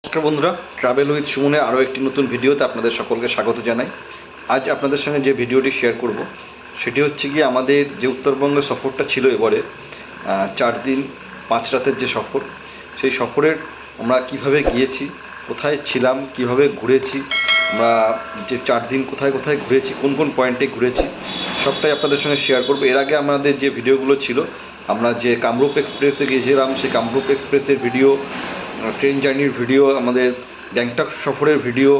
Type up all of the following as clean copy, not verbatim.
নমস্কার বন্ধুরা, travel with সুমনে আরও একটি নতুন ভিডিওতে আপনাদের সকলকে স্বাগত জানাই। আজ আপনাদের সঙ্গে যে ভিডিওটি শেয়ার করব সেটি হচ্ছে গিয়ে আমাদের যে উত্তরবঙ্গ সফরটা ছিল এবারে 4 দিন 5 রাতের যে সফর, সেই সফরের আমরা কিভাবে গিয়েছি, কোথায় ছিলাম, কিভাবে ঘুরেছি, আমরা যে 4 দিন কোথায় কোথায় ঘুরেছি, কোন কোন পয়েন্টে ঘুরেছি, সবটাই আপনাদের সঙ্গে শেয়ার করব। এর আগে আমাদের যে ভিডিওগুলো ছিল, আমরা যে কামরূপ এক্সপ্রেসে গিয়েছিলাম সেই কামরূপ এক্সপ্রেসের ভিডিও, ট্রেন জার্নির ভিডিও, আমাদের গ্যাংটক সফরের ভিডিও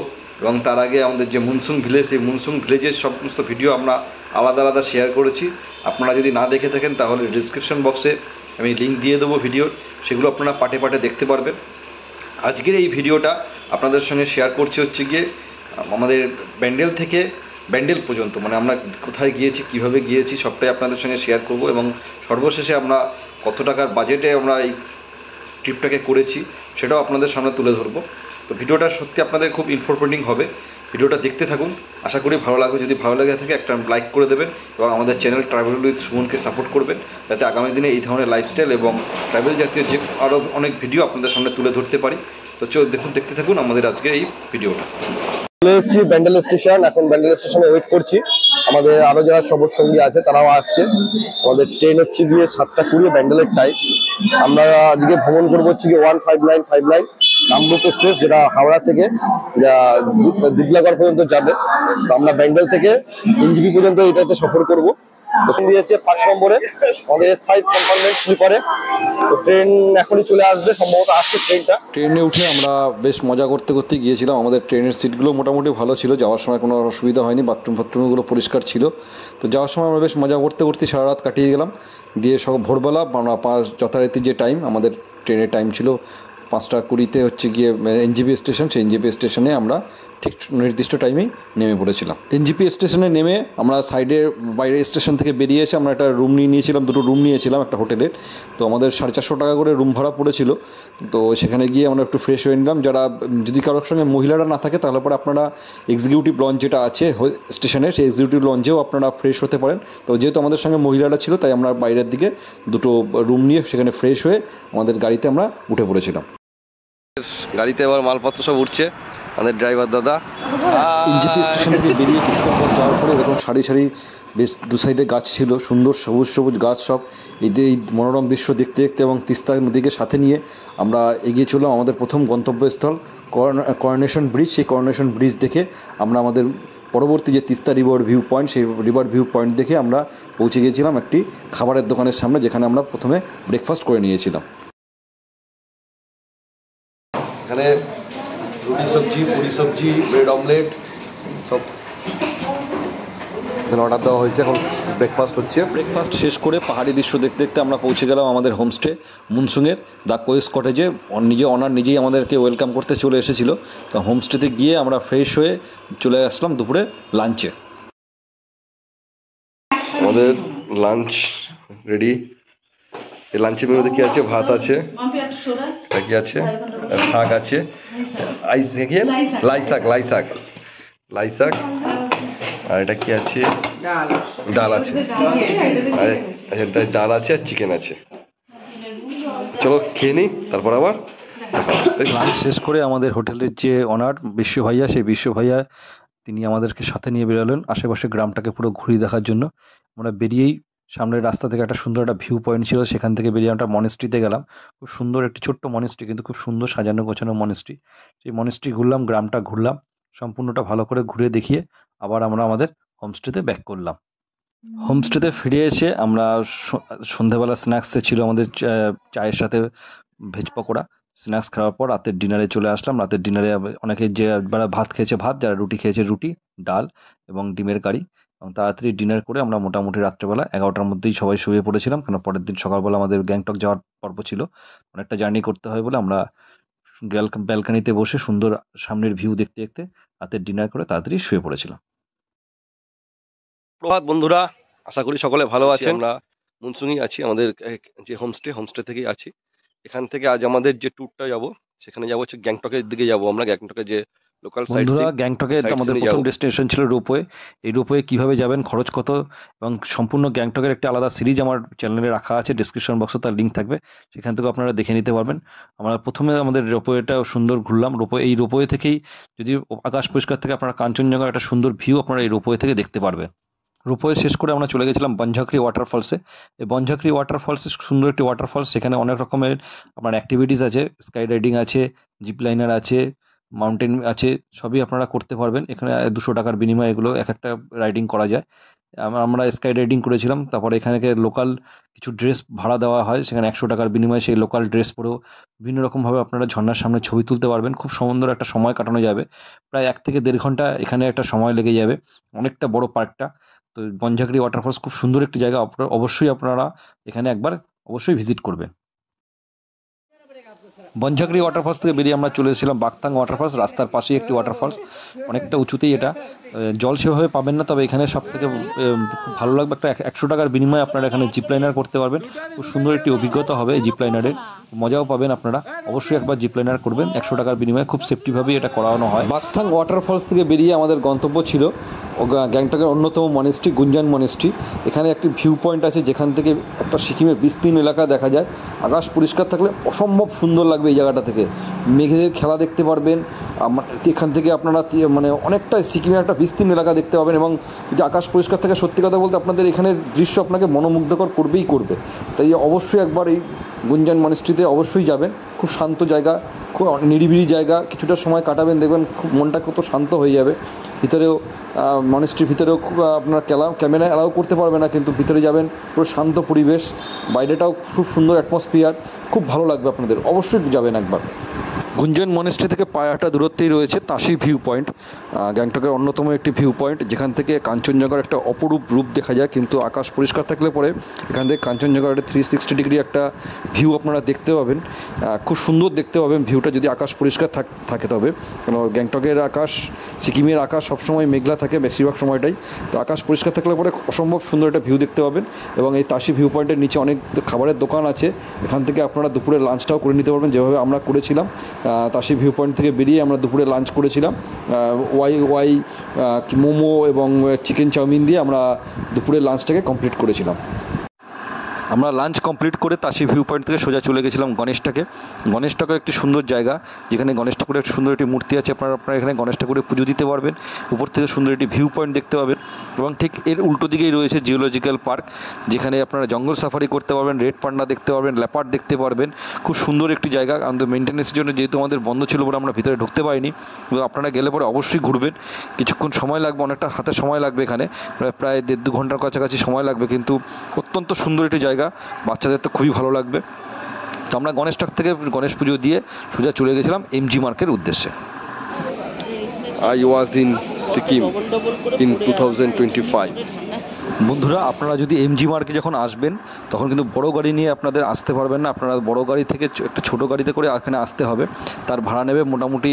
এবং তার আগে আমাদের যে মনসুন ভিলেজ, এই মনসুন ভিলেজের সমস্ত ভিডিও আমরা আলাদা আলাদা শেয়ার করেছি। আপনারা যদি না দেখে থাকেন তাহলে ডিসক্রিপশন বক্সে আমি লিঙ্ক দিয়ে দেবো ভিডিওর, সেগুলো আপনারা পাটে পাটে দেখতে পারবেন। আজকের এই ভিডিওটা আপনাদের সঙ্গে শেয়ার করছি হচ্ছে গিয়ে আমাদের ব্যান্ডেল থেকে ব্যান্ডেল পর্যন্ত, মানে আমরা কোথায় গিয়েছি, কিভাবে গিয়েছি, সবটাই আপনাদের সঙ্গে শেয়ার করব এবং সর্বশেষে আমরা কত টাকার বাজেটে আমরা এই ট্রিপটাকে করেছি সেটাও আপনাদের সামনে তুলে ধরবো। তো ভিডিওটা সত্যি আপনাদের খুব ইনফরমেটিভ হবে, ভিডিওটা দেখতে থাকুন, আশা করি ভালো লাগবে। যদি ভালো লাগে থাকে একটা লাইক করে দেবেন এবং আমাদের চ্যানেল ট্রাভেল উইথ সুমনকে সাপোর্ট করবেন, যাতে আগামী দিনে এই ধরনের লাইফস্টাইল এবং ট্রাভেল জাতীয় যে আরও অনেক ভিডিও আপনাদের সামনে তুলে ধরতে পারি। তো দেখতে থাকুন আমাদের আজকের এই ভিডিওটা। চলে এসেছি ব্যান্ডেল স্টেশন। এখন ব্যান্ডেল স্টেশনে ওয়েট করছি, আমাদের আরো যারা সবর সঙ্গী আছে তারাও আসছে। আমাদের ট্রেন হচ্ছে গিয়ে 7:20 ব্যান্ডেলের টাইম। আমরা আজকে ভ্রমণ করবো হচ্ছে গিয়ে 1599 কামরূপ এক্সপ্রেস, যেটা হাওড়া থেকে দিবলাগড় পর্যন্ত যাবে। তো আমরা ব্যান্ডেল থেকে এনজিপি পর্যন্ত এটাতে সফর করবো। ট্রেন দিয়েছে 5 নম্বরে, আমাদের S5 কম্পার্টমেন্ট স্লিপারে। তো ট্রেন এখনই চলে আসবে, সম্ভবত আসছে ট্রেনটা। ট্রেনে উঠে আমরা বেশ মজা করতে করতে গিয়েছিলাম। আমাদের ট্রেনের সিটগুলো মোটামুটি ভালো ছিল, যাওয়ার সময় কোনো অসুবিধা হয়নি, বাথরুমগুলো পরিষ্কার ছিল। তো যাওয়ার সময় আমরা বেশ মজা করতে করতে সারা রাত কাটিয়ে গেলাম। দিয়ে সব ভোরবেলা আমরা যথারীতি যে টাইম, আমাদের ট্রেনের টাইম ছিল 5:20 হচ্ছে গিয়ে এনজিপি স্টেশন, সেই এনজিপি স্টেশনে আমরা ঠিক নির্দিষ্ট টাইমেই নেমে পড়েছিলাম। এনজিপি স্টেশনে নেমে আমরা বাইরে স্টেশন থেকে বেরিয়ে এসে আমরা একটা রুম নিয়েছিলাম, 2টো রুম নিয়েছিলাম একটা হোটেলের। তো আমাদের 450 টাকা করে রুম ভাড়া পড়েছিল। তো সেখানে গিয়ে আমরা একটু ফ্রেশ হয়ে নিলাম। যারা যদি কারোর সঙ্গে মহিলারা না থাকে তাহলে পরে আপনারা এক্সিকিউটিভ লঞ্চ যেটা আছে স্টেশনে, সেই এক্সিকিউটিভ লঞ্চেও আপনারা ফ্রেশ হতে পারেন। তো যেহেতু আমাদের সঙ্গে মহিলারা ছিল তাই আমরা বাইরের দিকে 2টো রুম নিয়ে সেখানে ফ্রেশ হয়ে আমাদের গাড়িতে আমরা উঠে পড়েছিলাম। গাড়িতে এবার মালপত্র সব উঠছে, আমাদের ড্রাইভার দাদা। এনজিপি স্টেশন থেকে বেরিয়ে কিছুক্ষণ পর যাওয়ার পরে এরকম সারি সারি বেশ 2 সাইডে গাছ ছিল, সুন্দর সবুজ সবুজ গাছ সব। এই মনোরম দৃশ্য দেখতে দেখতে এবং তিস্তা নদীকে সাথে নিয়ে আমরা এগিয়ে চললাম আমাদের প্রথম গন্তব্যস্থল করোনেশন ব্রিজ। সেই করোনেশন ব্রিজ দেখে আমরা আমাদের পরবর্তী যে তিস্তা রিভার ভিউ পয়েন্ট, সেই রিভার ভিউ পয়েন্ট দেখে আমরা পৌঁছে গিয়েছিলাম একটি খাবারের দোকানের সামনে, যেখানে আমরা প্রথমে ব্রেকফাস্ট করে নিয়েছিলাম। এখানে রুটি সবজি, পুরি সবজি, ব্রেড অমলেট সব এখানে অর্ডার দেওয়া হয়েছে। এখন ব্রেকফাস্ট হচ্ছে। ব্রেকফাস্ট শেষ করে পাহাড়ি দৃশ্য দেখতে দেখতে আমরা পৌঁছে গেলাম আমাদের হোমস্টে মনসুনের দ্য কোয়েস কটেজে। ওনার নিজেই আমাদেরকে ওয়েলকাম করতে চলে এসেছিল। তো হোমস্টেতে গিয়ে আমরা ফ্রেশ হয়ে চলে আসলাম দুপুরে লাঞ্চে। আমাদের লাঞ্চ রেডি। এই লাঞ্চের মেনুতে কি আছে? ভাত আছে, কি আছে, শাক আছে, লাই শাক, আর এটা কি আছে, ডাল আছে, ডাল আছে আর চিকেন আছে। চলো খেয়ে নিই, তারপর আবার লাঞ্চ শেষ করে আমাদের হোটেলের যে অনার বিশ্ব ভাইয়া, সেই বিশ্ব ভাইয়া তিনি আমাদেরকে সাথে নিয়ে বেরোলেন আশেপাশে গ্রামটাকে পুরো ঘুরিয়ে দেখার জন্য। আমরা বেরিয়েই সামনের রাস্তা থেকে একটা সুন্দর একটা ভিউ পয়েন্ট ছিল, সেখান থেকে বেরিয়ে আমরা মনেস্ট্রিতে গেলাম। খুব সুন্দর একটি ছোট্ট মনেস্ট্রি, কিন্তু খুব সুন্দর সাজানো গোছানো মনেস্ট্রি। সেই মনেস্ট্রি ঘুরলাম, গ্রামটা ঘুরলাম, সম্পূর্ণটা ভালো করে ঘুরে দেখিয়ে আবার আমরা আমাদের হোমস্টেতে ব্যাক করলাম। হোমস্টেতে ফিরে এসে আমরা সন্ধ্যাবেলা স্ন্যাক্সে ছিল আমাদের চায়ের সাথে ভেজ পকোড়া। স্ন্যাক্স খাওয়ার পর রাতের ডিনারে চলে আসলাম। রাতের ডিনারে অনেকে যারা ভাত খেয়েছে ভাত, যারা রুটি খেয়েছে রুটি, ডাল এবং ডিমের কারি। এবং তাড়াতাড়ি ডিনার করে আমরা মোটামুটি রাত্রেবেলা 11টার মধ্যেই সবাই শুয়ে পড়েছিলাম, কারণ পরের দিন সকালবেলা আমাদের গ্যাংটক যাওয়ার পর্ব ছিল। অনেকটা জার্নি করতে হয় বলে আমরা ব্যালকানিতে বসে সুন্দর সামনের ভিউ দেখতে দেখতে রাতের ডিনার করে তাড়াতাড়ি শুয়ে পড়েছিলাম। প্রভাত বন্ধুরা, আশা করি সকলে ভালো আছেন। আমরা মনসুনই আছি, আমাদের যে হোমস্টে থেকেই আছি। এখান থেকে আজ আমাদের যে ট্যুরটা যাব, সেখানে যাবো হচ্ছে গ্যাংটকের দিকে যাব। আমরা গ্যাংটকের যে লোকাল সাইট বন্ধুরা, সিন গ্যাংটকে সাইট আমাদের সিনে প্রথম যাবো। ডেস্টিনেশন ছিল রোপওয়ে। এই রোপওয়ে কিভাবে যাবেন, খরচ কত, এবং সম্পূর্ণ গ্যাংটকের একটা আলাদা সিরিজ আমার চ্যানেলে রাখা আছে, ডিসক্রিপশন বক্সে তার লিঙ্ক থাকবে, সেখান থেকে আপনারা দেখে নিতে পারবেন। আমরা প্রথমে আমাদের রোপওয়েটা সুন্দর ঘুরলাম। এই রোপওয়ে থেকেই, যদি আকাশ পরিষ্কার থেকে, আপনারা কাঞ্চনজঙ্ঘার একটা সুন্দর ভিউ আপনারা এই রোপওয়ে থেকে দেখতে পারবেন। রোপওয়ে শেষ করে আমরা চলে গেছিলাম বনঝাঁকড়ি ওয়াটারফলসে। এই বনঝাঁকড়ি ওয়াটারফলস সুন্দর একটি ওয়াটারফলস, সেখানে অনেক রকমের আপনার অ্যাক্টিভিটিস আছে, স্কাই রাইডিং আছে, জিপ লাইনার আছে, মাউন্টেন আছে, সবই আপনারা করতে পারবেন। এখানে 200 টাকার বিনিময়ে এগুলো এক একটা রাইডিং করা যায়। আমরা স্কাই রাইডিং করেছিলাম। তারপরে এখানে লোকাল কিছু ড্রেস ভাড়া দেওয়া হয়, সেখানে 100 টাকার বিনিময়ে সেই লোকাল ড্রেস পরেও বিভিন্ন রকমভাবে আপনারা ঝর্ণার সামনে ছবি তুলতে পারবেন। খুব সুন্দর একটা সময় কাটানো যাবে। প্রায় 1 থেকে 1.5 ঘন্টা এখানে একটা সময় লেগে যাবে। অনেকটা বড় পার্কটা। তো বনঝাঁকড়ি ওয়াটারফলস খুব সুন্দর একটি জায়গা, অবশ্যই আপনারা এখানে একবার অবশ্যই ভিজিট করবেন। বনঝাঁকড়ি ওয়াটারফলস থেকে বেরিয়ে আমরা চলে এসেছিলাম বাগতাং ওয়াটারফলস। রাস্তার পাশেই একটি ওয়াটারফলস, অনেকটা উঁচুতেই এটা। জল সেভাবে পাবেন না, তবে এখানে সব থেকে খুব ভালো লাগবে, একটা 100 টাকার বিনিময়ে আপনারা এখানে জিপ লাইনার করতে পারবেন। খুব সুন্দর একটি অভিজ্ঞতা হবে এই জিপ লাইনারের, মজাও পাবেন আপনারা। অবশ্যই একবার জিপ লাইনার করবেন, 100 টাকার বিনিময়ে খুব সেফটিভাবেই এটা করানো হয়। বাগথাং ওয়াটারফলস থেকে বেরিয়ে আমাদের গন্তব্য ছিল গ্যাংটকের অন্যতম মনেস্ট্রি গুঞ্জান মনেস্ট্রি। এখানে একটি ভিউ পয়েন্ট আছে, যেখান থেকে একটা সিকিমের বিস্তীর্ণ এলাকা দেখা যায়। আকাশ পরিষ্কার থাকলে অসম্ভব সুন্দর লাগবে এই জায়গাটা থেকে। মেঘেদের খেলা দেখতে পারবেন। এখান থেকে আপনারা মানে অনেকটা সিকিমের একটা বিস্তীর্ণ এলাকা দেখতে পাবেন, এবং যদি আকাশ পরিষ্কার থাকে, সত্যি কথা বলতে আপনাদের এখানের দৃশ্য আপনাকে মনোমুগ্ধকর করবেই করবে। তাই অবশ্যই একবার এই গুঞ্জান মনেস্ট্রিতে অবশ্যই যাবেন। খুব শান্ত জায়গা, খুব নিরিবিলি জায়গা, কিছুটা সময় কাটাবেন, দেখবেন খুব মনটা কত শান্ত হয়ে যাবে। ভিতরেও মনেস্ট্রির ভিতরেও খুব আপনার ক্যামেরা অ্যালাউ করতে পারবে না, কিন্তু ভিতরে যাবেন, পুরো শান্ত পরিবেশ, বাইরেটাও খুব সুন্দর অ্যাটমসফিয়ার, খুব ভালো লাগবে আপনাদের। অবশ্যই যাবেন একবার। গুঞ্জন মনেস্ট্রি থেকে প্রায় একটা দূরত্বেই রয়েছে তাশি ভিউ পয়েন্ট, গ্যাংটকের অন্যতম একটি ভিউ পয়েন্ট, যেখান থেকে কাঞ্চনজঙ্ঘার একটা অপরূপ রূপ দেখা যায়। কিন্তু আকাশ পরিষ্কার থাকলে পরে এখান থেকে কাঞ্চনজঙ্ঘার একটা 360 ডিগ্রি একটা ভিউ আপনারা দেখতে পাবেন। খুব সুন্দর দেখতে পাবেন ভিউটা, যদি আকাশ পরিষ্কার থাকে তবে। কেন গ্যাংটকের আকাশ, সিকিমের আকাশ সবসময় মেঘলা থাকে বেশিরভাগ সময়টাই। তো আকাশ পরিষ্কার থাকলে পরে অসম্ভব সুন্দর একটা ভিউ দেখতে পাবেন। এবং এই তাশি ভিউ পয়েন্টের নিচে অনেক খাবারের দোকান আছে, এখান থেকে আপনারা দুপুরে লাঞ্চটাও করে নিতে পারবেন, যেভাবে আমরা করেছিলাম। তাশি ভিউ পয়েন্ট থেকে বেরিয়ে আমরা দুপুরে লাঞ্চ করেছিলাম। ওয়াই মোমো এবং চিকেন চাউমিন দিয়ে আমরা দুপুরের লাঞ্চটাকে কমপ্লিট করেছিলাম। আমরা লাঞ্চ কমপ্লিট করে তাশি ভিউ পয়েন্ট থেকে সোজা চলে গেছিলাম গণেশটাকে। গণেশটাকে একটি সুন্দর জায়গা, যেখানে গণেশ ঠাকুরের একটা সুন্দর একটি মূর্তি আছে। আপনারা এখানে গণেশ ঠাকুরের পুজো দিতে পারবেন, উপর থেকে সুন্দর একটি ভিউ পয়েন্ট দেখতে পাবেন। এবং ঠিক এর উল্টো দিকেই রয়েছে জিওলজিক্যাল পার্ক, যেখানে আপনারা জঙ্গল সাফারি করতে পারবেন, রেড পান্ডা দেখতে পারবেন, লেপার্ড দেখতে পারবেন। খুব সুন্দর একটি জায়গা। আমাদের মেনটেন্যান্সের জন্য যেহেতু আমাদের বন্ধ ছিল বলে আমরা ভিতরে ঢুকতে পারিনি, কিন্তু আপনারা গেলে পরে অবশ্যই ঘুরবেন। কিছুক্ষণ সময় লাগবে, অনেকটা হাতে সময় লাগবে, এখানে প্রায় 1.5-2 ঘন্টার কাছাকাছি সময় লাগবে, কিন্তু অত্যন্ত সুন্দর একটি জায়গা, বাচ্চাদের তো খুবই ভালো লাগবে। তো আমরা গণেশটাক থেকে গণেশ পুজো দিয়ে সোজা চলে গেছিলাম এমজি মার্কের উদ্দেশ্যে। I was in Sikkim in 2025. বন্ধুরা, আপনারা যদি এমজি মার্কে যখন আসবেন, তখন কিন্তু বড় গাড়ি নিয়ে আপনাদের আসতে পারবেন না। আপনারা বড় গাড়ি থেকে একটা ছোটো গাড়িতে করে এখানে আসতে হবে। তার ভাড়া নেবে মোটামুটি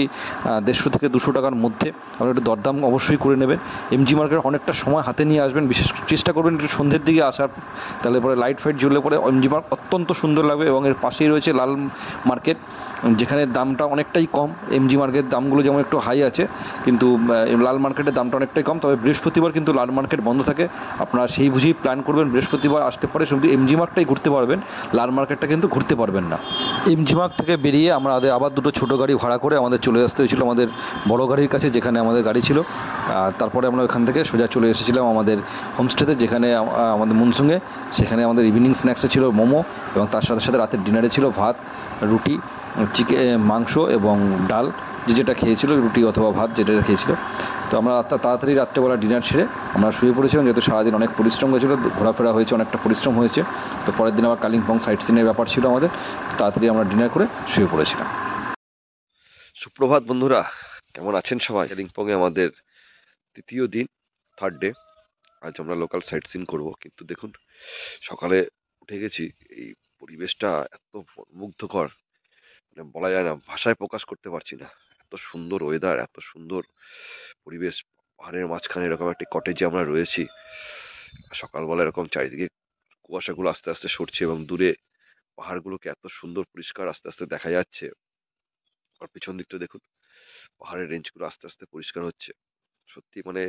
150 থেকে 200 টাকার মধ্যে। আপনারা একটু দরদাম অবশ্যই করে নেবেন। এমজি মার্কেট অনেকটা সময় হাতে নিয়ে আসবেন, বিশেষ চেষ্টা করবেন একটু সন্ধ্যের দিকে আসার, তাহলে পরে লাইট ফাইট জ্বললে পরে এমজি মার্ক অত্যন্ত সুন্দর লাগবে। এবং এর পাশেই রয়েছে লাল মার্কেট, যেখানে দামটা অনেকটাই কম। এমজি মার্কেটের দামগুলো যেমন একটু হাই আছে, কিন্তু লাল মার্কেটের দামটা অনেকটাই কম। তবে বৃহস্পতিবার কিন্তু লাল মার্কেট বন্ধ থাকে। আপনারা সেই বুঝেই প্ল্যান করবেন, বৃহস্পতিবার আসতে পারে শুধু এমজি মার্কটাই ঘুরতে পারবেন, লাল মার্কেটটা কিন্তু ঘুরতে পারবেন না। এমজি মার্ক থেকে বেরিয়ে আমরা আবার দুটো ছোটো গাড়ি ভাড়া করে আমাদের চলে আসতে হয়েছিল আমাদের বড় গাড়ির কাছে, যেখানে আমাদের গাড়ি ছিল। তারপরে আমরা ওখান থেকে সোজা চলে এসেছিলাম আমাদের হোমস্টেতে, যেখানে আমাদের মুনসুংয়ে। সেখানে আমাদের ইভিনিং স্ন্যাক্সে ছিল মোমো, এবং তার সাথে সাথে রাতের ডিনারে ছিল ভাত, রুটি, মাংস এবং ডাল, যেটা খেয়েছিল, রুটি অথবা ভাত যেটা খেয়েছিল। তো আমরা তাড়াতাড়ি রাত্রেবেলা ডিনার সেরে আমরা শুয়ে পড়েছিলাম, যেহেতু সারাদিন অনেক পরিশ্রম হয়েছিল, ঘোরাফেরা হয়েছে, অনেকটা পরিশ্রম হয়েছে। তো পরের দিন আবার কালিম্পং সাইট সিনের ব্যাপার ছিল আমাদের, তাড়াতাড়ি আমরা ডিনার করে শুয়ে পড়েছিলাম। সুপ্রভাত বন্ধুরা, কেমন আছেন সবাই? কালিম্পংয়ে আমাদের তৃতীয় দিন, থার্ড ডে। আজ আমরা লোকাল সাইট সিন করবো, কিন্তু দেখুন সকালে উঠে গেছি, এই পরিবেশটা এত মুগ্ধকর, মানে বলা যায় না, ভাষায় প্রকাশ করতে পারছি না। এত সুন্দর ওয়েদার, এত সুন্দর পরিবেশ, পাহাড়ের মাঝখানে এরকম একটি কটেজে আমরা রয়েছি। সকালবেলা এরকম চারিদিকে কুয়াশাগুলো আস্তে আস্তে সরছে, এবং দূরে পাহাড়গুলোকে এত সুন্দর পরিষ্কার আস্তে আস্তে দেখা যাচ্ছে। আর পিছন দিকটা দেখুন, পাহাড়ের রেঞ্জগুলো আস্তে আস্তে পরিষ্কার হচ্ছে। সত্যি মানে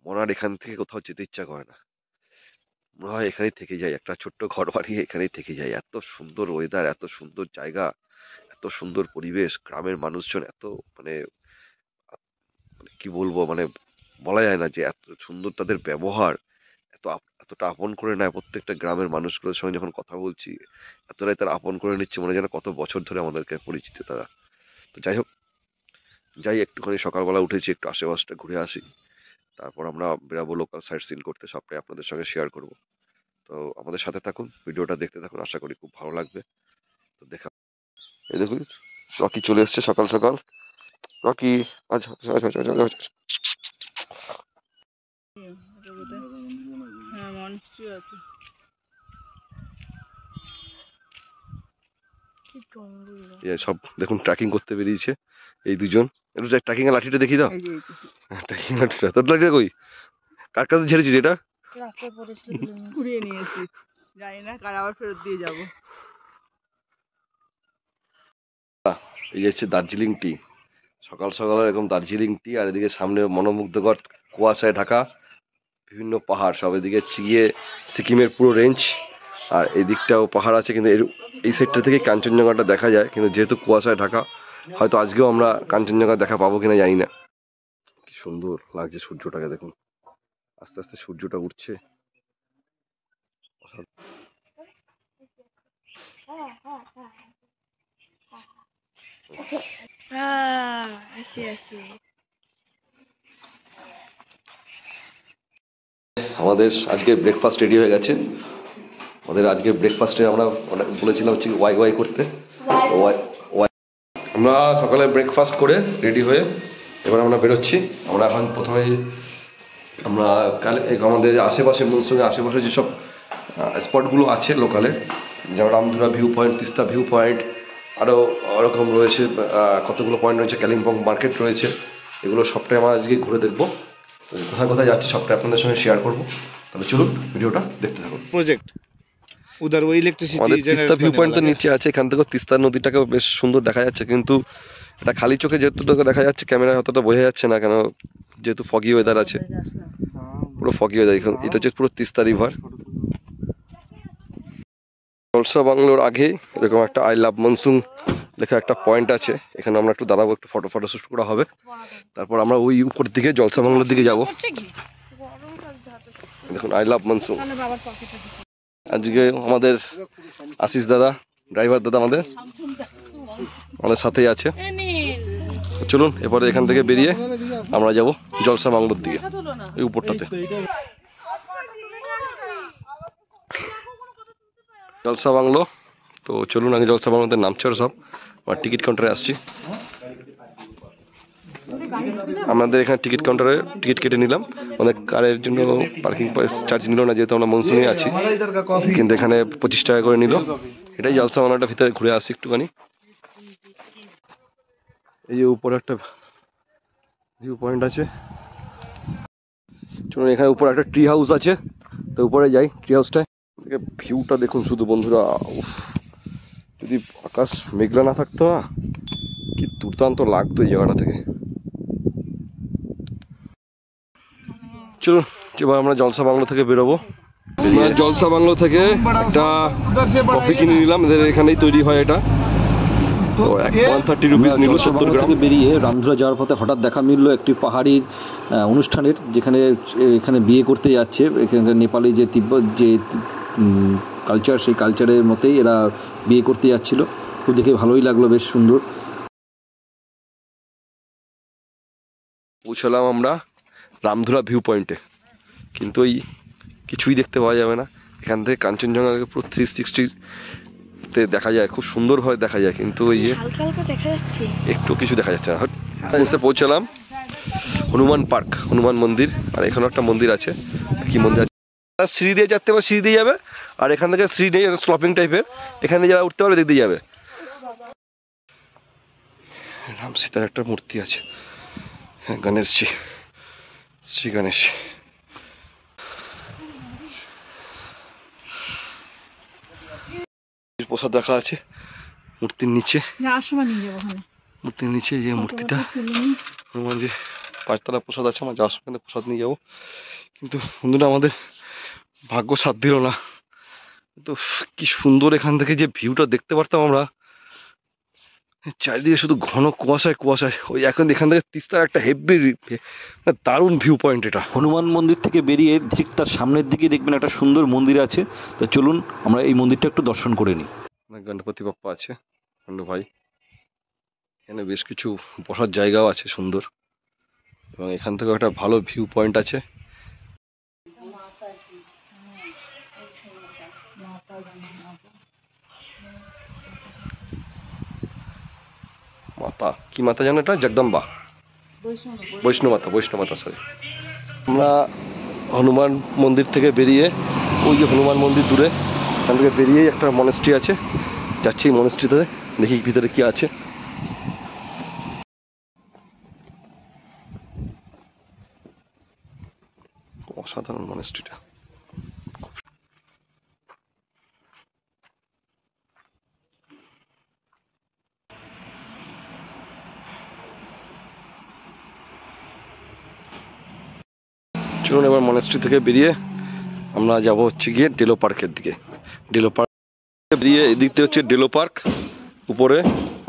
মনে হয় এখান থেকে কোথাও যেতে ইচ্ছা করে না, মনে হয় এখানেই থেকে যাই, একটা ছোট্ট ঘর বানিয়ে এখানেই থেকে যাই। এত সুন্দর ওয়েদার, এত সুন্দর জায়গা, এত সুন্দর পরিবেশ, গ্রামের মানুষজন এত মানে মানে কি বলবো, মানে বলা যায় না যে এত সুন্দর তাদের ব্যবহার, এতটা আপন করে নেয় প্রত্যেকটা গ্রামের মানুষগুলোর সঙ্গে যখন কথা বলছি, এতটাই তারা আপন করে নিচ্ছে, মনে হয় যেন কত বছর ধরে আমাদেরকে পরিচিত তারা। তো যাই হোক, যাই একটুখানি সকালবেলা উঠেছি, একটু আশেপাশটা ঘুরে আসি, তারপর আমরা বেরাবো লোকাল সাইট সিন করতে, সবটাই আপনাদের সঙ্গে শেয়ার করব। তো আমাদের সাথে থাকুন, ভিডিওটা দেখতে থাকুন, আশা করি খুব ভালো লাগবে। তো দেখা, এই দেখুন রকি চলে এসছে সকাল সকাল। রকি, আচ্ছা আচ্ছা আচ্ছা আচ্ছা আচ্ছা আচ্ছা। হ্যাঁ, মনস্ট্রি আছে। কি টঙ্গল। সব দেখুন ট্রেকিং করতে বেরিয়েছে এই দুজন। একটু ট্রেকিং এর লাঠিটা দেখিয়ে দাও। ট্রেকিং লাঠিটা, তোর লাঠিটা কই? কার কাছে ঝেড়েছিস এটা? রাস্তায় পড়েছিল, কুড়িয়ে নিয়েছি, জানি না কার আবার ফেরত দিয়ে যাব। এই যে হচ্ছে দার্জিলিং টি, সকাল সকাল এরকম দার্জিলিং টি, আর এদিকে সামনে মনোমুগ্ধকর কুয়াশায় ঢাকা বিভিন্ন পাহাড়, সব এদিকে গিয়ে সিকিমের পুরো রেঞ্জ, আর এই দিকটাও পাহাড় আছে, কিন্তু এই সাইডটা থেকে কাঞ্চনজঙ্ঘাটা দেখা যায়, কিন্তু যেহেতু কুয়াশায় ঢাকা, হয়তো আজকেও আমরা কাঞ্চনজঙ্ঘা দেখা পাবো কিনা জানি না। কি সুন্দর লাগছে সূর্যটাকে দেখুন, আস্তে আস্তে সূর্যটা উঠছে। আমাদের আজকে ব্রেকফাস্ট রেডি হয়ে গেছে। আমাদের আজকে ব্রেকফাস্টে আমরা বলেছিলাম হচ্ছে ওয়াই ওয়াই করতে। আমরা সকালে ব্রেকফাস্ট করে রেডি হয়ে এবার আমরা বেরোচ্ছি। আমরা এখন প্রথমে আমরা আমাদের আশেপাশে মনসুনের আশেপাশে যেসব স্পটগুলো আছে লোকালে, যেমন Ramdhura view point, Teesta view point, আরও ওরকম রয়েছে কতগুলো পয়েন্ট রয়েছে, কালিম্পং মার্কেট রয়েছে, এগুলো সবটাই আমরা আজকে ঘুরে দেখবো। কোথায় কোথায় যাচ্ছি সবটাই আপনাদের সঙ্গে শেয়ার করবো। তাহলে চলুন ভিডিওটা দেখতে থাকুন। प्रोजेक्ट उधर वो इलेक्ट्रिसिटी আমাদের তিস্তা ভিউ পয়েন্ট তো নিচে আছে, এখান থেকে তিস্তা নদীটাকে বেশ সুন্দর দেখা যাচ্ছে, কিন্তু এটা খালি চোখে যেহেতু দেখা যাচ্ছে, ক্যামেরায় অতটা বোঝা যাচ্ছে না, কেন যেহেতু ফগি ওয়েদার আছে, পুরো ফগি ওয়েদার। এটা হচ্ছে পুরো তিস্তা রিভার। জলসা বাংলোর আগে এরকম একটা আই লাভ মনসুন লেখা একটা পয়েন্ট আছে, এখানে আমরা একটু দাঁড়াবো, একটু ফটো শুট করা হবে, তারপর আমরা ওই উপর দিকে জলসা বাংলোর দিকে যাবো। দেখুন আই লাভ মনসুন। আজকে আমাদের আশিস দাদা, ড্রাইভার দাদা আমাদের সাথেই আছে। চলুন এবারে এখান থেকে বেরিয়ে আমরা যাব জলসা বাংলোর দিকে, এই উপরটাতে জলসা বাংলো। তো চলুন আগে জলসা বাংলোতে নামছে সব, আমার টিকিট কাউন্টারে আসছি। আমাদের এখানে টিকিট কাউন্টারে টিকিট কেটে নিলাম, অনেক কারের জন্য পার্কিং চার্জ নিল না, যেহেতু আমরা মনসুনে আছি, কিন্তু এখানে 25 টাকা করে নিল। এটাই জলসা বাংলাটা, ভিতরে ঘুরে আসি একটুখানি। এই যে উপরে একটা ভিউ পয়েন্ট আছে, চলুন এখানে উপরে একটা ট্রি হাউস আছে, তো উপরে যাই ট্রি হাউসটায়। ভিউটা দেখুন শুধু বন্ধুরা, যদি আকাশ মেঘলা না থাকতো না, কি দুর্দান্ত লাগতো এই জায়গাটা থেকে। চলুন এবার আমরা জলসা বাংলো থেকে বেরোবো। জলসা বাংলো থেকে একটা কফি কিনে নিলাম, এদের এখানেই তৈরি হয় এটা, তো 130 রুপিস নিল 70 গ্রাম। বেরিয়ে রামধুরা যাওয়ার পথে হঠাৎ দেখা মিললো একটি পাহাড়ি অনুষ্ঠানের, যেখানে এখানে বিয়ে করতে যাচ্ছে। এখানে নেপালি যে তিব্বত যে কালচার, সেই কালচারের মতেই এরা বিয়ে করতে যাচ্ছিল। তো দেখে ভালোই লাগলো, বেশ সুন্দর। পৌঁছালাম আমরা রামধুরা ভিউ পয়েন্টে, কিন্তু ওই কিছুই দেখতে পাওয়া যাবে না। এখান থেকে কাঞ্চনজঙ্ঘাকে পুরো 360 দেখা যায়, খুব সুন্দরভাবে দেখা যায়, কিন্তু ওই যে একটু কিছু দেখা যাচ্ছে না। এসে পৌঁছালাম হনুমান পার্ক, হনুমান মন্দির, আর এখানে একটা মন্দির আছে, কি মন্দির আছে, সিঁড়ি দিয়ে যেতে পারে, সিঁড়ি দিয়ে যাবে, আর এখান থেকে সিঁড়ি নেই, স্লপিং টাইপের, এখানে যারা উঠতে পারবে দিক দিয়ে যাবে। রাম সীতার একটা মূর্তি আছে, হ্যাঁ গণেশজি, শ্রী গণেশ। প্রসাদ রাখা আছে মূর্তির নিচে, মূর্তির নিচে যে মূর্তিটা হনুমান যে 5 তলা প্রসাদ আছে, আমরা যাওয়ার সময় প্রসাদ নিয়ে যাবো। কিন্তু বন্ধুরা আমাদের ভাগ্য সাথ দিল না। তো কি সুন্দর এখান থেকে যে ভিউটা দেখতে পারতাম আমরা, চারিদিকে শুধু ঘন কুয়াশায় কুয়াশায়। ওই এখন এখান থেকে তিস্তার একটা হেভি দারুণ ভিউ পয়েন্ট এটা। হনুমান মন্দির থেকে বেরিয়ে ঠিক তার সামনের দিকে দেখবেন একটা সুন্দর মন্দির আছে। তো চলুন আমরা এই মন্দিরটা একটু দর্শন করে নিই। গণপতি বাপ্পা আছে, গণ্ড ভাই। এখানে বেশ কিছু বসার জায়গাও আছে সুন্দর, এবং এখান থেকে একটা ভালো ভিউ পয়েন্ট আছে। মাতা কি মাতা জানো এটা? জগদম্বা, বৈষ্ণব মাতা সরি। আমরা হনুমান মন্দির থেকে বেরিয়ে, ওই যে হনুমান মন্দির দূরে, এখান থেকে বেরিয়েই একটা মনেস্ট্রি আছে, যাচ্ছি এই মনেস্ট্রিতে, দেখি ভিতরে কি আছে। অসাধারণ মনেস্ট্রিটা। চলুন এবার মনেস্ট্রি থেকে বেরিয়ে আমরা যাব হচ্ছে গিয়ে ডেলো পার্কের দিকে। ডেলো পার্ক বেরিয়ে এদিক থেকে হচ্ছে ডেলো পার্ক উপরে,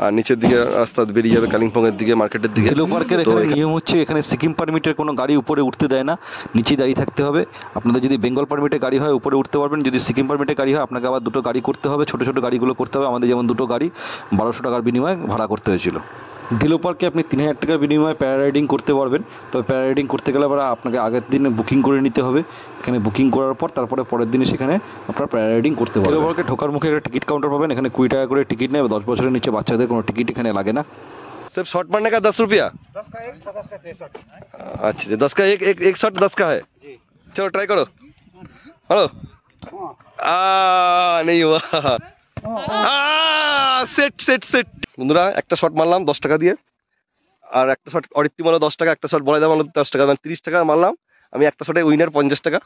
আর নিচের দিকে রাস্তা বেরিয়ে যাবে কালিম্পং এর দিকে, মার্কেটের দিকে। ডেলো পার্কের এখানে নিয়ম হচ্ছে এখানে সিকিম পারমিটের কোনো গাড়ি উপরে উঠতে দেয় না, নিচেই দাঁড়িয়ে থাকতে হবে। আপনাদের যদি বেঙ্গল পারমিটে গাড়ি হয় উপরে উঠতে পারবেন, যদি সিকিম পারমিটে গাড়ি হয় আপনাকে আবার দুটো গাড়ি করতে হবে, ছোটো ছোটো গাড়িগুলো করতে হবে। আমাদের যেমন দুটো গাড়ি 1200 টাকার বিনিময়ে ভাড়া করতে হয়েছিল। ডেলো পার্কে আপনি 3000 টাকার বিনিময়ে প্যারারাইডিং করতে পারবেন। তবে প্যারারাইডিং করতে গেলে আবার আপনাকে আগের দিনে বুকিং করে নিতে হবে। এখানে বুকিং করার পর তারপরে পরের দিনে সেখানে আপনার প্যারারাইডিং করতে পারবেন। ডেলো পার্কে ঢোকার মুখে একটা টিকিট কাউন্টার পাবেন, এখানে 20 টাকা করে টিকিট নেবে। 10 বছরের নিচে বাচ্চাদের কোনো টিকিট এখানে লাগে না। सिर्फ शॉट मारने का 10 रुपया? 10 का 1, 50 का 6 शॉट। अच्छा 10 का एक शॉट 10 का है जी। चलो ट्राई करो। हेलो नहीं हुआ। सेट বন্ধুরা একটা শট মারলাম 10 টাকা দিয়ে, আর একটা শট অরিত্তি মারলো 10 টাকা, একটা শট বড়াইদা মারলো 10 টাকা, মানে 30 টাকা মারলাম আমি। একটা শটে উইনার 50 টাকা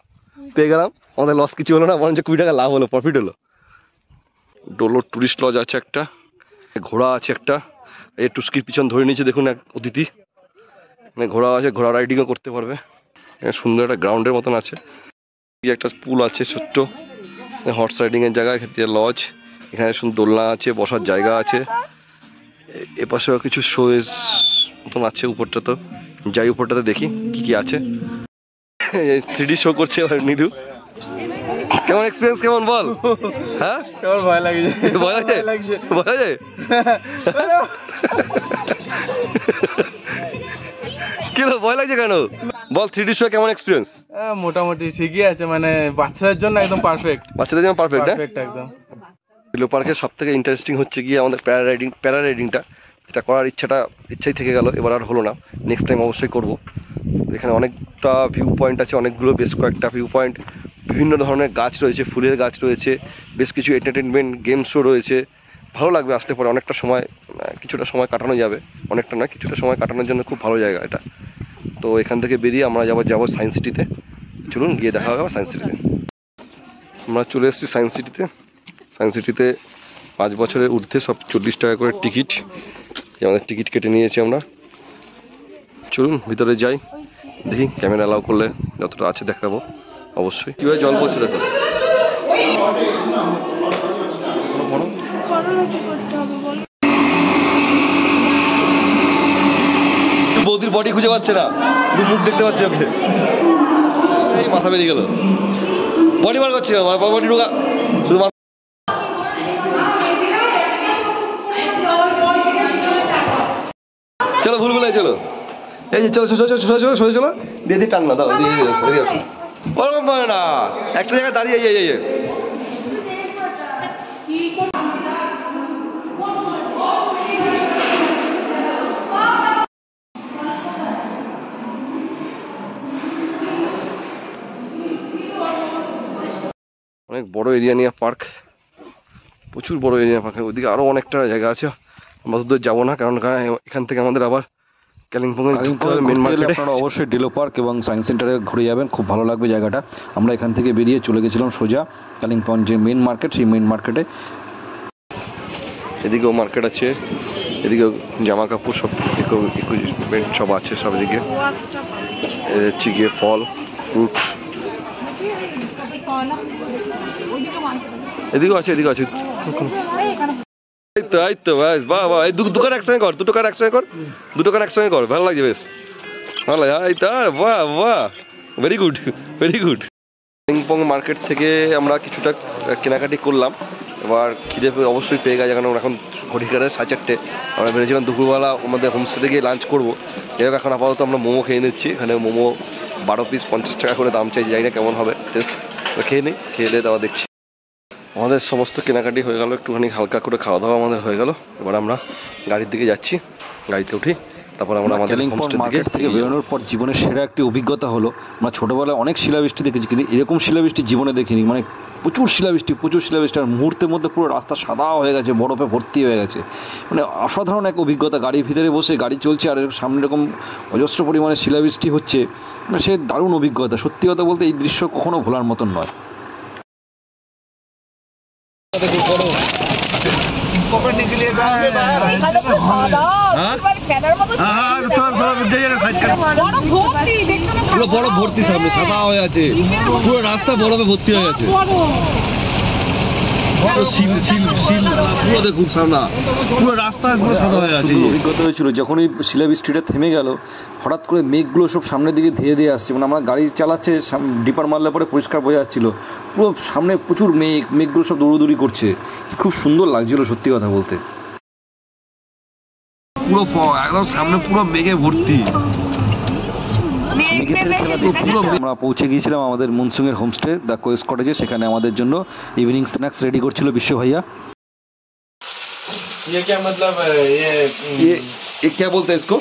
পেয়ে গেলাম। আমাদের লস কিছু হলো না, বরঞ্চ 20 টাকা লাভ হলো, প্রফিট হলো। ডোলো টুরিস্ট লজ আছে একটা, ঘোড়া আছে একটা, এই টুস্কির পিছন ধরে নিয়েছে দেখুন এক অতিথি। মানে ঘোড়া আছে, ঘোড়া রাইডিংও করতে পারবে। সুন্দর একটা গ্রাউন্ডের মতন আছে, একটা পুল আছে ছোট্ট, হর্স রাইডিং এর জায়গা, ক্ষেত্রে লজ। এখানে সুন্দর দোলনা আছে, বসার জায়গা আছে। এপাশেও কিছু শোয়েস মতন আছে উপরটা, তো যাই উপরটাতে দেখি কি কি আছে। 3D শো করছে নীলু। কেমন এক্সপিরিয়েন্স, কেমন বল? হ্যাঁ ভয় লাগে, ভয় লাগছে, ভয় লাগে। কেন ভয় লাগছে কেন বল? 3D শো কেমন এক্সপিরিয়েন্স? মোটামুটি ঠিকই আছে, মানে বাচ্চাদের জন্য একদম পারফেক্ট। বাচ্চাদের জন্য পারফেক্ট, একদম। ডেলো পার্কের সব থেকে ইন্টারেস্টিং হচ্ছে গিয়ে আমাদের প্যারারাইডিংটা, যেটা করার ইচ্ছাই থেকে গেল, এবার আর হলো না। নেক্সট টাইম অবশ্যই করব। এখানে অনেকটা ভিউ পয়েন্ট আছে, অনেকগুলো, বেশ কয়েকটা ভিউ পয়েন্ট, বিভিন্ন ধরনের গাছ রয়েছে, ফুলের গাছ রয়েছে, বেশ কিছু এন্টারটেনমেন্ট গেম শো রয়েছে। ভালো লাগবে আসলে পরে, অনেকটা সময়, কিছুটা সময় কাটানো যাবে, অনেকটা না কিছুটা সময় কাটানোর জন্য খুব ভালো জায়গা এটা। তো এখান থেকে বেরিয়ে আমরা যাবো সায়েন্স সিটিতে। চলুন গিয়ে দেখা হবে সায়েন্স সিটিতে। আমরা চলে এসেছি সায়েন্স সিটিতে। সায়েন্স সিটিতে 5 বছরের ঊর্ধ্বে সব 40 টাকা করে টিকিট, আমাদের টিকিট কেটে নিয়েছি আমরা। চলুন ভিতরে যাই, দেখি ক্যামেরা অ্যালাউ করলে যতটা আছে দেখাবো অবশ্যই। কীভাবে জল পড়ছে দেখো। বৌদির বডি খুঁজে পাচ্ছে না, মুখ দেখতে পাচ্ছে ওকে। এই মাথা বেরিয়ে গেল, বডি বার করছে, বডি ঢোকা শুধু। চলো ভুল ভুলে চলো, এই যে চলো সোজা চলো, দিয়ে টান না দাও, দিয়ে আসো। ওরকম পারে না, একটা জায়গায় দাঁড়িয়ে অনেক বড় এরিয়া নিয়ে পার্ক, প্রচুর বড় এরিয়া পার্ক। ওইদিকে আরো অনেকটা জায়গা আছে, আমরা তো যাবো না, কারণ এখান থেকে আমাদের আবার কালিম্পং মেন মার্কেটে। আপনারা অবশ্যই ডেলো পার্ক এবং সায়েন্স সেন্টারে ঘুরে যাবেন, খুব ভালো লাগবে জায়গাটা। আমরা এখান থেকে বেরিয়ে চলে গেছিলাম সোজা কালিম্পং যে মেন মার্কেট, সেই মেন মার্কেটে। এদিকেও মার্কেট আছে, এদিকে জামা কাপড় সব ইকুইপমেন্ট সব আছে সব এদিকে। হচ্ছে গিয়ে ফল ফ্রুট, এদিকেও আছে এদিকেও আছে। এই তো বেশ, বাহ বাহ, এই দোকান একসঙ্গে কর, দুটো কার একসঙ্গে কর, দুটো কার একসঙ্গে কর, ভালো লাগছে বেশ, ভালো লাগে। এই তো, বাহ বাহ, very good very good. Kalimpong market থেকে আমরা কিছুটা কেনাকাটি করলাম। এবার খিদে অবশ্যই পেয়ে গেছে, কারণ এখন ঘড়িকারে 4:30। আমরা ভেবেছিলাম দুপুরবেলা আমাদের হোমস্টেতে গিয়ে লাঞ্চ করবো। যাই হোক, এখন আপাতত আমরা মোমো খেয়ে নিচ্ছি। এখানে মোমো 12 পিস 50 টাকা করে দাম চাই, জানি না কেমন হবে টেস্ট। খেয়ে নিই, খেয়ে দিয়ে দেওয়া দেখছি। আমাদের সমস্ত কেনাকাটি হয়ে গেল, একটুখানি হালকা করে খাওয়া দাওয়া আমাদের হয়ে গেল। এবার আমরা গাড়ির দিকে যাচ্ছি, গাড়িতে উঠি, তারপর আমরা আমাদের কালিম্পং মার্কেট থেকে বেরোনোর পর জীবনের সেরা একটি অভিজ্ঞতা হলো, আমরা ছোটোবেলায় অনেক শিলাবৃষ্টি দেখেছি, কিন্তু এরকম শিলাবৃষ্টি জীবনে দেখিনি। মানে প্রচুর শিলাবৃষ্টি আর মুহূর্তের মধ্যে পুরো রাস্তা সাদা হয়ে গেছে, বরফে ভর্তি হয়ে গেছে। মানে অসাধারণ এক অভিজ্ঞতা। গাড়ির ভিতরে বসে গাড়ি চলছে আর সামনে এরকম অজস্র পরিমাণে শিলাবৃষ্টি হচ্ছে, মানে সে দারুণ অভিজ্ঞতা। সত্যি কথা বলতে এই দৃশ্য কখনো ভোলার মতন নয়। পুরো বরফ ভর্তি, সামনে সাদা হয়ে আছে, পুরো রাস্তা বরফে ভর্তি হয়ে গেছে। পুরো দেখুন সামনা, পুরো রাস্তা পুরো সাদা হয়ে আছে। অভিজ্ঞতা হয়েছিল যখন ওই শিলাবৃষ্টিটা থেমে গেল, হঠাৎ করে মেঘগুলো সব সামনের দিকে ধেয়ে দিয়ে আসছে। মানে আমরা গাড়ি চালাচ্ছে, ডিপার মারলে পরে পরিষ্কার বোঝা যাচ্ছিল, পুরো সামনে প্রচুর মেঘগুলো সব দৌড়দৌড়ি করছে। খুব সুন্দর লাগছিল সত্যি কথা বলতে। পুরো একদম সামনে পুরো মেঘে ভর্তি। আমরা পৌঁছে গিয়েছিলাম আমাদের মনসুংয়ের হোমস্টে দ্য কোয়েস কটেজে। সেখানে আমাদের জন্য ইভিনিং স্ন্যাক্স রেডি করছিল বিশ্ব ভাইয়া। ये क्या मतलब ये क्या बोलते हैं इसको?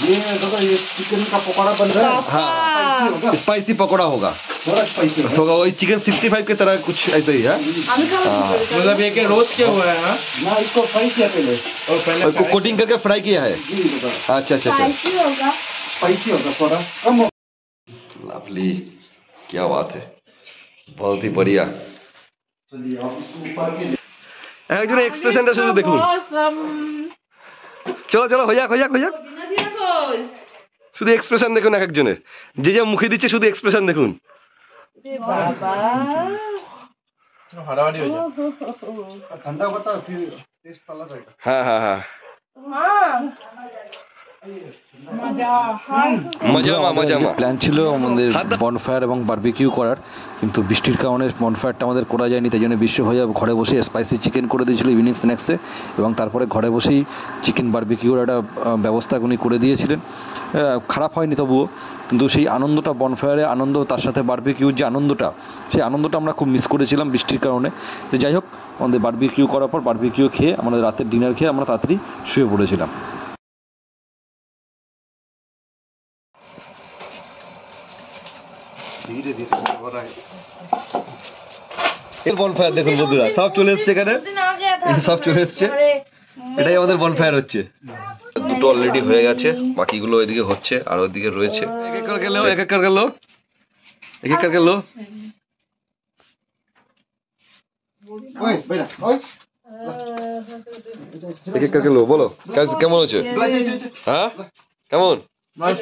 ये देखो, ये चिकन का पकौड़ा बन रहा है। हाँ, स्पाइसी पकौड़ा होगा, थोड़ा स्पाइसी होगा वही चिकन 65 की तरह कुछ ऐसा ही है। मतलब ये क्या रोस्ट किया हुआ है? हाँ, ना, इसको फ्राई किया पहले। और पहले और कोटिंग करके फ्राई किया है। जी होगा, अच्छा अच्छा अच्छा, स्पाइसी होगा, थोड़ा कम होगा। लवली, क्या बात है, बहुत ही बढ़िया। चलिए आप इसको ऊपर के একজন এক্সপ্রেশনটা শুধু দেখুন। চলো চলো, হয়ে যাক হয়ে যাক হয়ে যাক, শুধু এক্সপ্রেশন দেখুন এক একজনের, যে যা মুখে দিচ্ছে শুধু এক্সপ্রেশন দেখুন। हरावाड़ी हो जाए। ठंडा होता है फिर टेस्ट अलग आएगा। হ্যাঁ হ্যাঁ হ্যাঁ, মজা প্ল্যান ছিল আমাদের বনফায়ার এবং বারবিকিউ করার, কিন্তু বৃষ্টির কারণে বনফায়ারটা আমাদের করা যায়নি। তাই জন্য বিশ্ব ভাইয়া ঘরে বসে স্পাইসি চিকেন করে দিয়েছিল ইভিনিং স্ন্যাক্সে, এবং তারপরে ঘরে বসেই চিকেন বারবিকিউর একটা ব্যবস্থা উনি করে দিয়েছিলেন। খারাপ হয়নি তবুও, কিন্তু সেই আনন্দটা, বনফায়ারে আনন্দ, তার সাথে বারবিকিউর যে আনন্দটা, সেই আনন্দটা আমরা খুব মিস করেছিলাম বৃষ্টির কারণে। তো যাই হোক, আমাদের বারবিকিউ করার পর বারবিকিউ খেয়ে আমাদের রাতের ডিনার খেয়ে আমরা তাড়াতাড়ি শুয়ে পড়েছিলাম। धीरे धीरे हो रहा है। বনফায়ার দেখুন বন্ধুরা, সব চলে এসছে এখানে, সব চলে এসছে, এটাই আমাদের বনফায়ার হচ্ছে। দুটো অলরেডি হয়ে গেছে, বাকিগুলো এদিকে হচ্ছে আর ওদিকে রয়েছে। এক এক করে লো, এক এক করে লো, এক এক করে লো। ओए बेटा, ओए এক এক করে লো, বলো কেমন হচ্ছে? হ্যাঁ কেমন?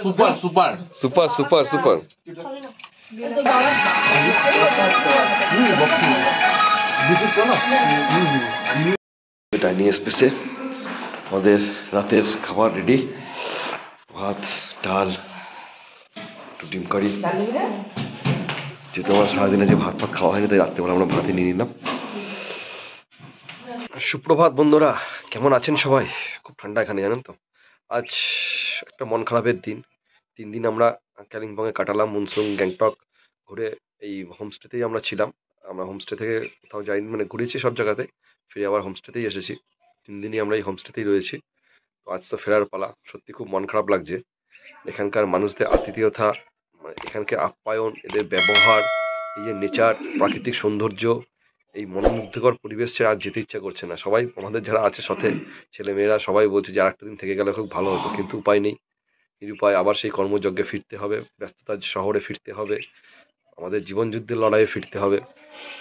Super super super super super. Dining স্পেসে আমাদের রাতের খাবার রেডি, ভাত, ডাল, একটু ডিম কারি। যেহেতু আমার সারাদিনে যে ভাত খাওয়া হয়নি, তাই রাত্রেবেলা আমরা ভাতই নিয়ে নিলাম। সুপ্রভাত বন্ধুরা, কেমন আছেন সবাই? খুব ঠান্ডা এখানে, জানেন তো। আজ একটা মন খারাপের দিন। 3 দিন আমরা কালিম্পংয়ে কাটালাম, মনসুং, গ্যাংটক ঘুরে। এই হোমস্টেতেই আমরা ছিলাম। আমরা হোমস্টে থেকে কোথাও যাইনি, মানে ঘুরেছি সব জায়গাতে, ফিরে আবার হোমস্টেতেই এসেছি। 3 দিনই আমরা এই হোমস্টেতেই রয়েছি। তো আজ তো ফেরার পালা। সত্যি খুব মন খারাপ লাগছে। এখানকার মানুষদের আতিথেয়তা, মানে এখানকার আপ্যায়ন, এদের ব্যবহার, এই যে নেচার, প্রাকৃতিক সৌন্দর্য, এই মনোমুগ্ধকর পরিবেশ ছেড়ে আর যেতে ইচ্ছা করছে না। সবাই আমাদের যারা আছে সাথে, ছেলেমেয়েরা সবাই বলছে যে আর একটা দিন থেকে গেলে খুব ভালো হতো, কিন্তু উপায় নেই। নিরুপায়, আবার সেই কর্মযজ্ঞে ফিরতে হবে, ব্যস্ততার শহরে ফিরতে হবে, আমাদের জীবনযুদ্ধের লড়াইয়ে ফিরতে হবে।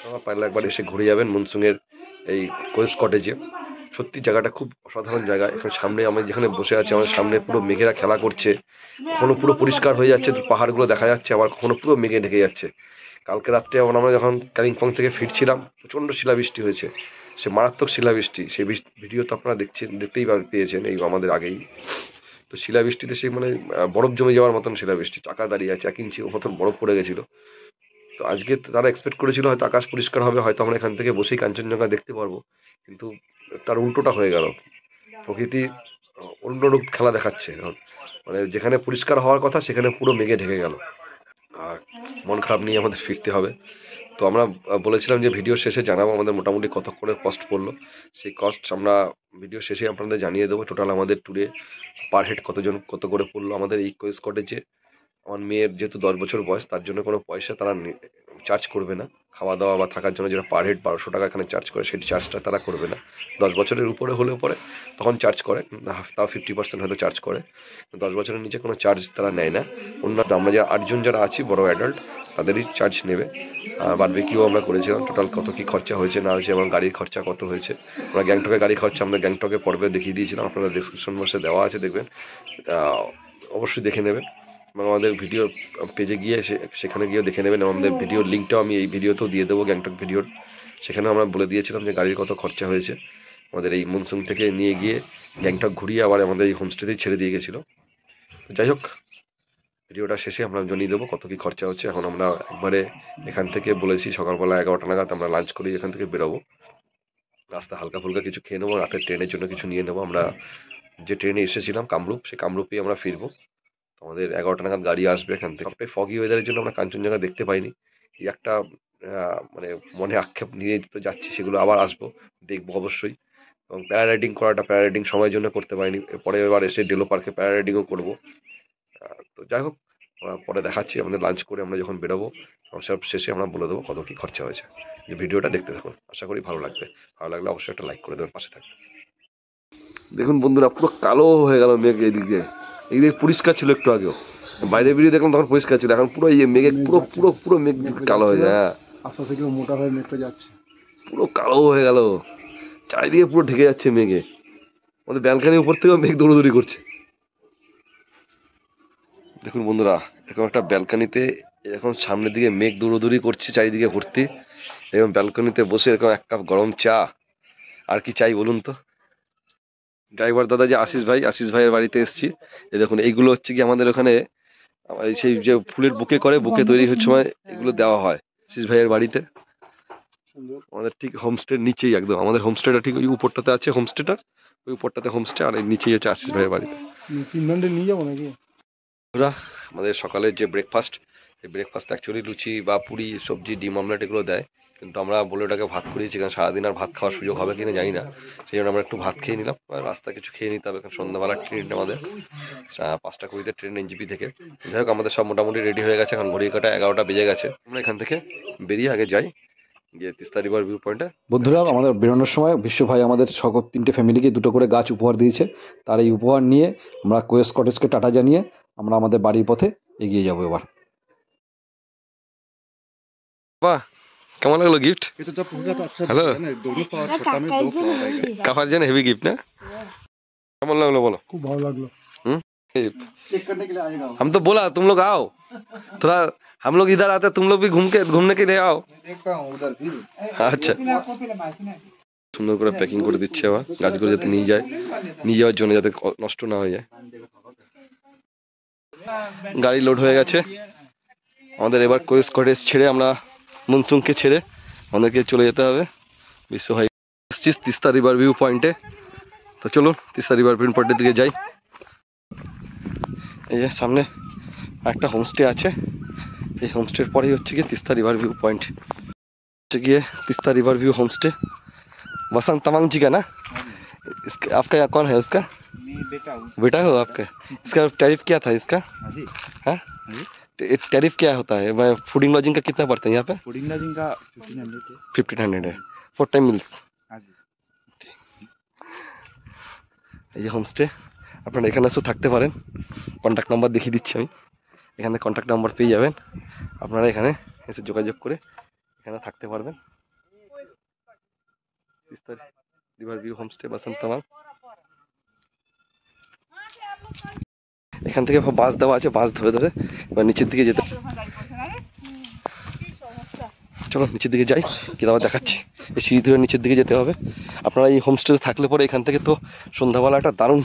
আমার পারলে একবার এসে ঘুরে যাবেন মনসুংয়ের এই কোয়েস কটেজে। সত্যি জায়গাটা খুব অসাধারণ জায়গা। এখানে সামনে আমি যেখানে বসে আছি, আমার সামনে পুরো মেঘেরা খেলা করছে, কখনো পুরো পরিষ্কার হয়ে যাচ্ছে, পাহাড়গুলো দেখা যাচ্ছে, আবার কখনো পুরো মেঘে ঢেকে যাচ্ছে। কালকে রাত্রে আমরা যখন কালিম্পং থেকে ফিরছিলাম, প্রচণ্ড শিলাবৃষ্টি হয়েছে, সে মারাত্মক শিলাবৃষ্টি। সেই ভিডিও তো আপনারা দেখতেই পেয়েছেন এই আমাদের আগেই। তো শিলাবৃষ্টিতে সেই মানে বরফ জমে যাওয়ার মতন শিলাবৃষ্টি, চাকা দাঁড়িয়ে আছে, 1 ইঞ্চি মতন বরফ পড়ে গেছিল। তো আজকে তারা এক্সপেক্ট করেছিল হয়তো আকাশ পরিষ্কার হবে, হয়তো আমরা এখান থেকে বসেই কাঞ্চনজঙ্ঘা দেখতে পারবো, কিন্তু তার উল্টোটা হয়ে গেল। প্রকৃতি অন্য রূপ খেলা দেখাচ্ছে এখন। মানে যেখানে পরিষ্কার হওয়ার কথা সেখানে পুরো মেঘে ঢেকে গেল। আর মন খারাপ নিয়ে আমাদের ফিরতে হবে। তো আমরা বলেছিলাম যে ভিডিও শেষে জানাবো আমাদের মোটামুটি কত করে কস্ট পড়লো। সেই কস্ট আমরা ভিডিও শেষে আপনাদের জানিয়ে দেবো। টোটাল আমাদের ট্যুরে পার হেড কত করে পড়লো। আমাদের এই কোয়েস কটেজে আমার মেয়ের যেহেতু 10 বছর বয়স, তার জন্য কোনো পয়সা তারা চার্জ করবে না। খাওয়া দাওয়া বা থাকার জন্য যেটা পার হেড 1200 টাকা এখানে চার্জ করে, সেই চার্জটা তারা করবে না। 10 বছরের উপরে হলেও পরে তখন চার্জ করে, তাও 50% হয়তো চার্জ করে। 10 বছরের নিচে কোনো চার্জ তারা নেয় না। অন্য আমরা যে 8 জন যারা আছি বড় অ্যাডাল্ট, তাদেরই চার্জ নেবে। বারবিকিউ আমরা করেছিলাম। টোটাল কত কী খরচা হয়েছে না হয়েছে এবং গাড়ির খরচা কত হয়েছে, আমরা গ্যাংটকের গাড়ি খরচা আমরা গ্যাংটকে পর্বে দেখিয়ে দিয়েছিলাম, আপনারা ডিসক্রিপশন বক্সে দেওয়া আছে, দেখবেন, অবশ্যই দেখে নেবেন। এবং আমাদের ভিডিও পেজে গিয়ে সেখানে গিয়েও দেখে নেবেন। আমাদের ভিডিওর লিঙ্কটাও আমি এই ভিডিওতেও দিয়ে দেবো, গ্যাংটক ভিডিওর। সেখানে আমরা বলে দিয়েছিলাম যে গাড়ির কত খরচা হয়েছে। আমাদের এই মনসুন থেকে নিয়ে গিয়ে গ্যাংটক ঘুরিয়ে আবার আমাদের এই হোমস্টেতেই ছেড়ে দিয়ে গেছিলো। যাই হোক, ভিডিওটা শেষে আমরা জানিয়ে দেবো কত কী খরচা হচ্ছে। এখন আমরা একবারে এখান থেকে বলেছি সকালবেলা 11টা নাগাদ আমরা লাঞ্চ করি, এখান থেকে বেরোবো। রাস্তা হালকা ফুলকা কিছু খেয়ে নেবো, রাতের ট্রেনের জন্য কিছু নিয়ে নেবো। আমরা যে ট্রেনে এসেছিলাম কামরূপ, সেই কামরূপেই আমরা ফিরবো। আমাদের 11টা নাগাদ গাড়ি আসবে এখান থেকে। সবটাই ফগি ওয়েদারের জন্য আমরা কাঞ্চনজঙ্ঘা দেখতে পাইনি। এই একটা মানে মনে আক্ষেপ নিয়ে তো যাচ্ছি, সেগুলো আবার আসবো, দেখবো অবশ্যই। এবং প্যারারাইডিং প্যারারাইডিং সময়ের জন্য করতে পারিনি। পরে এবার এসে ডেলো পার্কে প্যারারাইডিংও করবো। তো যাই হোক, পরে দেখাচ্ছি আমাদের লাঞ্চ করে আমরা যখন বেরোবো, সব শেষে আমরা বলে দেবো কত কী খরচা হয়েছে। যে ভিডিওটা দেখতে থাকুন, আশা করি ভালো লাগবে। ভালো লাগলে অবশ্যই একটা লাইক করে দেবেন, পাশে থাকবে। দেখুন বন্ধুরা, পুরো কালো হয়ে গেল মেঘ। এইদিকে পরিষ্কার ছিল একটু আগেও, বাইরে বেরিয়ে দেখলাম তখন পরিষ্কার ছিল, এখন পুরো এই মেঘে পুরো পুরো পুরো মেঘ কালো হয়ে যায়। হ্যাঁ, আস্তে আস্তে মোটা হয়ে মেঘটা যাচ্ছে, পুরো কালো হয়ে গেল, চারিদিকে পুরো ঢেকে যাচ্ছে মেঘে। আমাদের ব্যালকানির উপর থেকেও মেঘ দৌড়দৌড়ি করছে। দেখুন বন্ধুরা, এরকম একটা ব্যালকানিতে এখন সামনের দিকে মেঘ দৌড়দৌড়ি করছে, চারিদিকে ভর্তি। এবং ব্যালকনিতে বসে এরকম 1 কাপ গরম চা, আর কি চাই বলুন তো। ড্রাইভার দাদা যে আশিস ভাইয়ের বাড়িতে এসেছি। এই দেখুন, এইগুলো হচ্ছে কি আমাদের ওখানে সেই যে ফুলের বুকে করে, বুকে তৈরি হচ্ছে সময় এগুলো দেওয়া হয় আশিস ভাইয়ের বাড়িতে। আমাদের ঠিক হোমস্টের নিচেই, একদম আমাদের হোমস্টেটা ঠিক ওই উপরটাতে আছে, হোমস্টেটা ওই উপরটাতে হোমস্টে, আর এই নিচেই হচ্ছে আশিস ভাইয়ের বাড়িতে। ফিনল্যান্ডে নিয়ে যাবো নাকি? আমাদের সকালের যে ব্রেকফাস্ট, এই ব্রেকফাস্ট অ্যাকচুয়ালি লুচি বা পুরি, সবজি, ডিম অমলেট এগুলো দেয়, কিন্তু আমরা বলে ওটাকে ভাত করিয়েছি, কারণ সারাদিন আর ভাত খাওয়ার সুযোগ হবে কিনা জানি না। সেই জন্য আমরা একটু ভাত খেয়ে নিলাম, রাস্তা কিছু খেয়ে নিতে হবে, কারণ সন্ধ্যাবেলার ট্রেন আমাদের 5টা 20-তে ট্রেন এনজিপি থেকে। যাই হোক, আমাদের সব মোটামুটি রেডি হয়ে গেছে, এখন ঘড়ি কাটা 11টা বেজে গেছে। আমরা এখান থেকে বেরিয়ে আগে যাই গিয়ে তিস্তা রিভার ভিউ পয়েন্টে। বন্ধুরা, আমাদের বেরোনোর সময় বিশ্ব ভাই আমাদের সকল 3টে ফ্যামিলিকে 2টো করে গাছ উপহার দিয়েছে। তার এই উপহার নিয়ে আমরা কোয়েস কটেজকে টাটা জানিয়ে আমরা আমাদের বাড়ির পথে এগিয়ে যাবো এবার। বাহ, কেমন লাগলো গিফট? ये तो जब होगा तो अच्छा हेलो। है ना, दोनों पावर छोटा में 2 फ्लावर आएगा। কাফার যেন হেভি গিফট না? কেমন লাগলো বলো? खूब भाव लागलो। हम्म? चेक करने के लिए आएगा। हम तो बोला तुम लोग आओ, थोड़ा हम लोग इधर आते, तुम लोग भी घूमने के लिए आओ। देखता हूँ उधर भी। আচ্ছা, সুন্দর করে প্যাকিং করে দিচ্ছে আবার, গাছগুলো যাতে নিয়ে যাওয়ার জন্য, যাতে নষ্ট না হয়ে যায়। গাড়ি লোড হয়ে গেছে আমাদের। এবার কোয়েস কটেজ ছেড়ে, আমরা মনসুনকে ছেড়ে আমাদেরকে চলে যেতে হবে বিশ্ব ভাই। এসেছিস তিস্তা রিভার ভিউ পয়েন্টে, তো চলুন তিস্তা রিভার ভিউ পয়েন্টের দিকে যাই। এই যে সামনে একটা হোমস্টে আছে, এই হোমস্টের পরেই হচ্ছে গিয়ে তিস্তা রিভার ভিউ পয়েন্ট। হচ্ছে গিয়ে তিস্তা रिवर व्यू होमस्टे वसंत तमांग जी का ना? इसका आपका कौन है उसका? बेटा हो आपका? इसका टैरिफ क्या था इसका? हाँ, टैरिफ क्या होता है? फूडिंग लॉजिंग का कितना पड़ता है यहाँ पे? फूडिंग लॉजिंग का 1500 है, 4 टाइम मिल्स। এই যে হোমস্টে, আপনারা এখানে এসে থাকতে পারেন। কন্ট্যাক্ট নাম্বার দেখিয়ে দিচ্ছি আমি, এখানে কন্ট্যাক্ট নাম্বার পেয়ে যাবেন। আপনারা এখানে এসে যোগাযোগ করে এখানে থাকতে পারবেন। Teesta river view homestay Basantamal. এখান থেকে বাস দেওয়া আছে, বাস ধরে ধরে এবার নিচের দিকে যেতে। চলো নিচের দিকে যাই, কি আবার দেখাচ্ছি। এই সিঁড়ি ধরে নিচের দিকে যেতে হবে। আপনারা এই হোমস্টেতে থাকলে পরে এখান থেকে তো সন্ধ্যাবেলা একটা দারুণ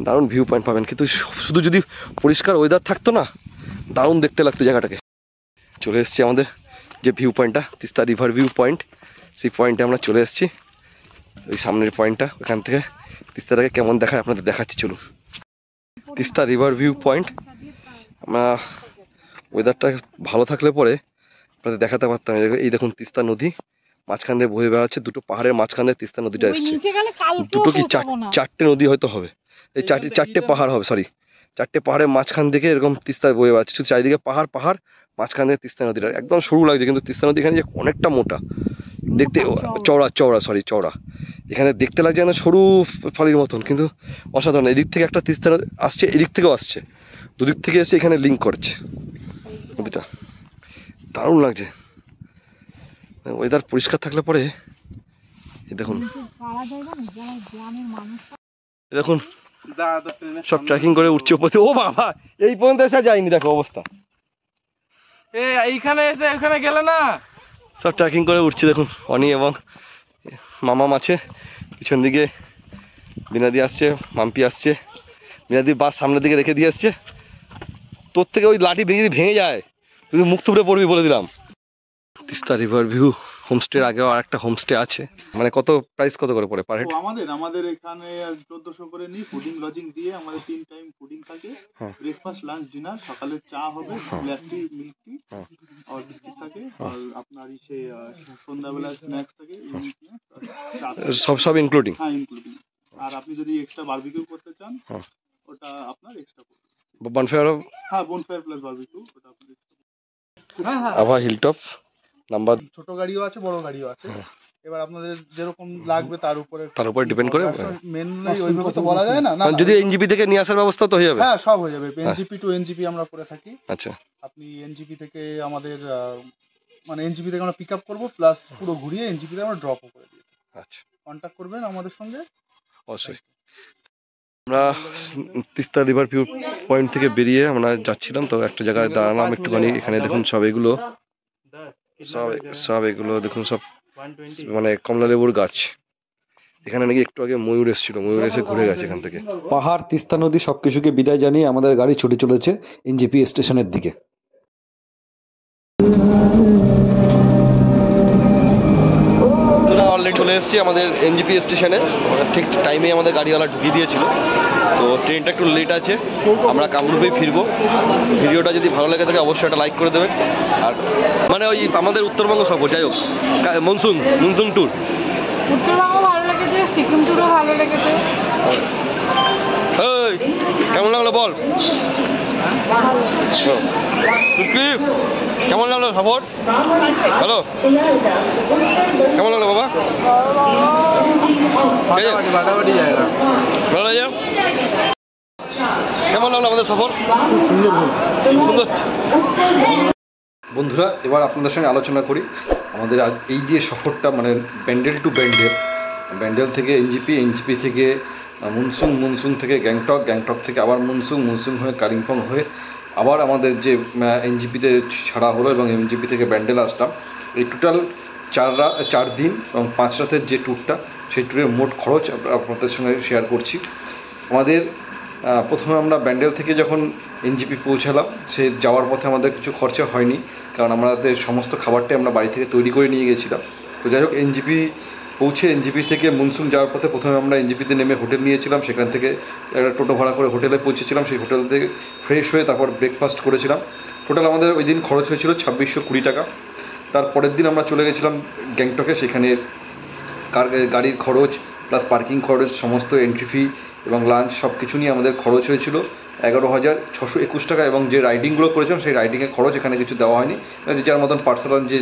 দারুণ ভিউ পয়েন্ট পাবেন, কিন্তু শুধু যদি পরিষ্কার ওয়েদার থাকতো না, দারুণ দেখতে লাগতো জায়গাটাকে। চলে এসেছি আমাদের যে ভিউ পয়েন্টটা, তিস্তা রিভার ভিউ পয়েন্ট, সেই পয়েন্টে আমরা চলে এসেছি। ওই সামনের পয়েন্টটা, ওখান থেকে তিস্তাটাকে কেমন দেখায় আপনাদের দেখাচ্ছি। চলুন, তিস্তা রিভার ভিউ পয়েন্ট। আমরা ওয়েদারটা ভালো থাকলে পরে আপনাদের দেখাতে পারতাম। এই দেখুন তিস্তা নদী মাঝখান দিয়ে বয়ে বেড়াচ্ছে, দুটো পাহাড়ের মাঝখান দিয়ে তিস্তা নদীটা এসছে। দুটো কি চারটে নদী হয়তো হবে, এই চারটে পাহাড় হবে, সরি চারটে পাহাড়ের মাঝখান থেকে এরকম তিস্তা বয়ে বেড়াচ্ছে। শুধু চারিদিকে পাহাড় পাহাড়, মাঝখান থেকে তিস্তা নদীটা একদম সরু লাগছে, কিন্তু তিস্তা নদী এখানে যে অনেকটা মোটা দেখতে, চওড়া এখানে দেখতে লাগছে না সরু ফালির মতন, কিন্তু অসাধারণ। এদিক থেকে একটা তিস্তা আসছে, এদিক থেকেও আসছে, দুদিক থেকে এসে এখানে লিঙ্ক করছে নদীটা, দারুণ লাগছে। ওয়েদার পরিষ্কার থাকলে পরে দেখুন, দেখুন সব ট্রেকিং করে উঠছে উপরে। ও বাবা, এই পর্যন্ত এসে যায়নি, দেখো অবস্থা। এইখানে এসে এখানে গেলে না, সব ট্রেকিং করে উঠছে। দেখুন অনি এবং মামাম আছে পিছন দিকে, বিনাদি আসছে, মাম্পি আসছে। বিনাদি বাস সামনের দিকে রেখে দিয়ে আসছে। তোর থেকে ওই লাঠি ভেঙে যায়, তুই মুখ থুবড়ে পড়বি বলে দিলাম। তিস্তা রিভার ভিউ হোমস্টের আগেও আর একটা হোমস্টে আছে। মানে কত প্রাইস কত করে পড়ে পার হেড? আমাদের এখানে 1400 করে নিই, ফুডিং লজিং দিয়ে। আমাদের 3 টাইম ফুডিং থাকে, ব্রেকফাস্ট লাঞ্চ ডিনার। সকালে চা হবে, ব্ল্যাক টি মিল্ক টি আর বিস্কিট থাকে, আর আপনার ইসে সন্ধ্যাবেলা স্ন্যাক্স থাকে, সব ইনক্লুডিং। হ্যাঁ ইনক্লুডিং। আর আপনি যদি এক্সট্রা বারবিকিউ করতে চান ওটা আপনার এক্সট্রা পড়বে। বনফায়ার? হ্যাঁ বনফায়ার প্লাস বারবিকিউ, ওটা আপনার এক্সট্রা। আভা হিলটপ নাম্বার। ছোট গাড়িও আছে, বড় গাড়িও আছে। এবার আপনাদের যেরকম লাগবে তার উপর ডিপেন্ড করে। মেনলি ওইভাবে তো বলা যায় না। যদি এনজিপি থেকে নিয়ে আসার ব্যবস্থা তো হয়ে যাবে। হ্যাঁ সব হয়ে যাবে, এনজিপি টু এনজিপি আমরা করে থাকি। আচ্ছা, আপনি এনজিপি থেকে আমাদের মানে এনজিপি থেকে আমরা পিক আপ করবো, প্লাস পুরো ঘুরিয়ে এনজিপি তে আমরা ড্রপও করে দিই। আচ্ছা, কন্ট্যাক্ট করবেন আমাদের সঙ্গে অবশ্যই। আমরা তিস্তা রিভার ভিউ পয়েন্ট থেকে বেরিয়ে আমরা যাচ্ছিলাম, তো একটা জায়গায় দাঁড়ালাম একটুখানি। এখানে দেখুন সব এগুলো দেখুন, সব মানে কমলা লেবুর গাছ। এখানে নাকি একটু আগে ময়ূর এসেছিল, ময়ূর এসে ঘুরে গেছে এখান থেকে। পাহাড়, তিস্তা নদী সবকিছুকে বিদায় জানিয়ে আমাদের গাড়ি ছুটে চলেছে এনজিপি স্টেশনের দিকে। অলরেডি চলে এসেছি আমাদের এনজিপি স্টেশনে, ঠিক টাইমে আমাদের গাড়িওয়ালা ঢুকিয়ে দিয়েছিল। তো ট্রেনটা একটু লেট আছে, আমরা কামরূপেই ফিরবো। ভিডিওটা যদি ভালো লাগে থাকে অবশ্যই একটা লাইক করে দেবেন। আর মানে ওই আমাদের উত্তরবঙ্গ সফর, যাই হোক মনসুন ট্যুর, উত্তরবঙ্গ ভালো লেগেছে, সিকিম ট্যুরও ভালো লেগেছে। কেমন লাগলো বল? কেমন লাগলো সফর? হ্যালো, কেমন লাগলো বাবা? ভালো লাগে? কেমন লাগলো আমাদের সফর? সুন্দর। বন্ধুরা, এবার আপনাদের সঙ্গে আলোচনা করি আমাদের এই যে সফরটা, মানে ব্যান্ডেল টু ব্যান্ডেল থেকে এনজিপি থেকে মনসুন থেকে গ্যাংটক থেকে আবার মনসুন হয়ে কালিম্পং হয়ে আবার আমাদের যে এনজিপিতে ছাড়া হলো এবং এনজিপি থেকে ব্যান্ডেল আসলাম। এই টোটাল 4 দিন এবং 5 রাতের যে ট্যুরটা, সেই ট্যুরের মোট খরচ আপনাদের সঙ্গে শেয়ার করছি। আমাদের প্রথমে আমরা ব্যান্ডেল থেকে যখন এনজিপি পৌঁছালাম, সে যাওয়ার পথে আমাদের কিছু খরচা হয়নি, কারণ আমাদের সমস্ত খাবারটাই আমরা বাড়ি থেকে তৈরি করে নিয়ে গেছিলাম। তো যাই হোক, এনজিপি থেকে মনসুন যাওয়ার পথে প্রথমে আমরা এনজিপিতে নেমে হোটেল নিয়েছিলাম। সেখান থেকে একটা টোটো ভাড়া করে হোটেলে পৌঁছেছিলাম। সেই হোটেল থেকে ফ্রেশ হয়ে তারপর ব্রেকফাস্ট করেছিলাম। টোটাল আমাদের ওই দিন খরচ হয়েছিল 2620 টাকা। তারপরের দিন আমরা চলে গেছিলাম গ্যাংটকে। সেখানে গাড়ির খরচ প্লাস পার্কিং খরচ, সমস্ত এন্ট্রি ফি এবং লাঞ্চ সব কিছু নিয়ে আমাদের খরচ হয়েছিল 11,621 টাকা। এবং যে রাইডিংগুলো করেছিলাম সেই রাইডিংয়ের খরচ এখানে কিছু দেওয়া হয়নি, যে যার মতন পার্সোনাল যে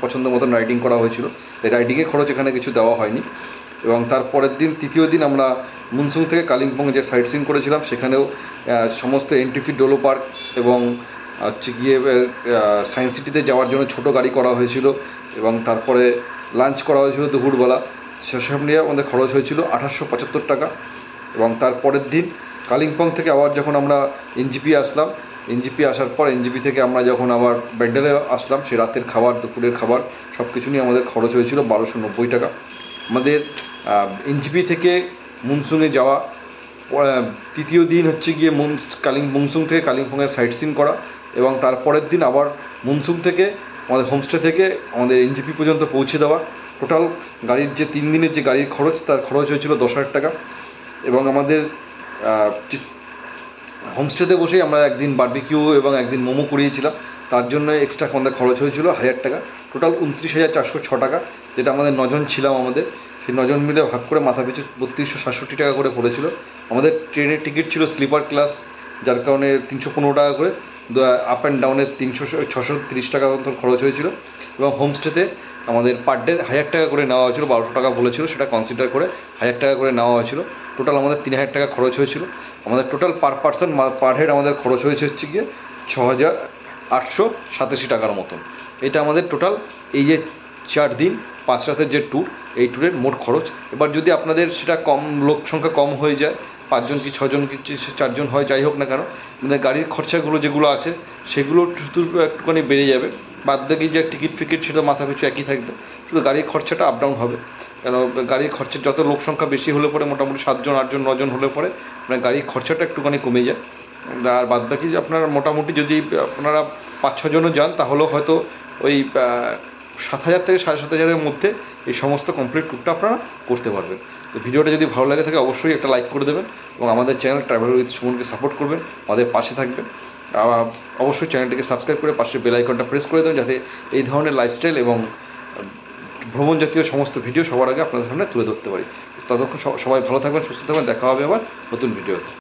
পছন্দ মতন রাইডিং করা হয়েছিল, এই রাইডিংয়ের খরচ এখানে কিছু দেওয়া হয়নি। এবং তারপরের দিন, তৃতীয় দিন, আমরা মনসুন থেকে কালিম্পং যে সাইট সিন করেছিলাম, সেখানেও সমস্ত এন্ট্রি ফি, ডোলো পার্ক এবং হচ্ছে গিয়ে সায়েন্স সিটিতে যাওয়ার জন্য ছোট গাড়ি করা হয়েছিল। এবং তারপরে লাঞ্চ করা হয়েছিল দুপুরবেলা। সেসব নিয়ে আমাদের খরচ হয়েছিল 1875 টাকা। এবং তার পরের দিন কালিম্পং থেকে আবার যখন আমরা এনজিপি আসলাম, এনজিপি আসার পর এনজিপি থেকে আমরা যখন আবার ব্যান্ডেলে আসলাম, সে রাতের খাবার, দুপুরের খাবার সব কিছু নিয়ে আমাদের খরচ হয়েছিল 1290 টাকা। আমাদের এনজিপি থেকে মনসুনে যাওয়া, তৃতীয় দিন হচ্ছে গিয়ে মনসুন থেকে কালিম্পংয়ের সাইট সিন করা, এবং তারপরের দিন আবার মনসুন থেকে আমাদের হোমস্টে থেকে আমাদের এনজিপি পর্যন্ত পৌঁছে দেওয়া। টোটাল গাড়ির যে 3 দিনের যে গাড়ির খরচ, তার খরচ হয়েছিল 10,000 টাকা। এবং আমাদের হোমস্টেতে বসেই আমরা একদিন বারবিকিউ এবং একদিন মোমো করিয়েছিলাম, তার জন্য এক্সট্রা আমাদের খরচ হয়েছিল 1000 টাকা। টোটাল 29,406 টাকা, যেটা আমাদের 9 জন ছিলাম। আমাদের সেই 9 জন মিলে ভাগ করে মাথা পিছু 3267 টাকা করে পড়েছিল। আমাদের ট্রেনের টিকিট ছিল স্লিপার ক্লাস, যার কারণে 315 টাকা করে, আপ অ্যান্ড ডাউনের 630 টাকা মতো খরচ হয়েছিল। এবং হোমস্টেতে আমাদের পার ডে 1000 টাকা করে নেওয়া হয়েছিল, 1200 টাকা বলেছিল, সেটা কনসিডার করে 1000 টাকা করে নেওয়া হয়েছিল। টোটাল আমাদের 3000 টাকা খরচ হয়েছিল। আমাদের total per person per head আমাদের খরচ হয়েছে হচ্ছে গিয়ে 6,887 টাকার মতন। এটা আমাদের টোটাল এই যে 4 দিন 5 রাতের যে ট্যুর, এই ট্যুরের মোট খরচ। এবার যদি আপনাদের সেটা কম, লোক সংখ্যা কম হয়ে যায়, 5 জন কি 6 জন কি 4 জন হয়, যাই হোক না কেন, আমাদের গাড়ির খরচাগুলো যেগুলো আছে সেগুলো শুধু একটুখানি বেড়ে যাবে। বাদ বাকি যে টিকিট ফিকিট সেটা মাথা পিছু একই থাকবে, শুধু গাড়ির খরচাটা আপ ডাউন হবে। কেন গাড়ির খরচা যত লোক সংখ্যা বেশি হলে পরে, মোটামুটি 7 জন 8 জন 9 জন হলে পরে আপনার গাড়ির খরচাটা একটুখানি কমে যায়। আর বাদ বাকি আপনার মোটামুটি যদি আপনারা 5-6 জনও যান, তাহলেও হয়তো ওই 7,000 থেকে 7,500-এর মধ্যে এই সমস্ত কমপ্লিট ট্যুরটা আপনারা করতে পারবেন। তো ভিডিওটা যদি ভালো লাগে থাকে অবশ্যই একটা লাইক করে দেবেন, এবং আমাদের চ্যানেল ট্রাভেল উইথ সুমনকে সাপোর্ট করবেন, আমাদের পাশে থাকবেন। অবশ্যই চ্যানেলটিকে সাবস্ক্রাইব করে পাশে বেল আইকনটা প্রেস করে দেবেন, যাতে এই ধরনের লাইফস্টাইল এবং ভ্রমণ জাতীয় সমস্ত ভিডিও সবার আগে আপনাদের সামনে তুলে ধরতে পারি। ততক্ষণ সবাই ভালো থাকবেন, সুস্থ থাকবেন, দেখা হবে আবার নতুন ভিডিওতে।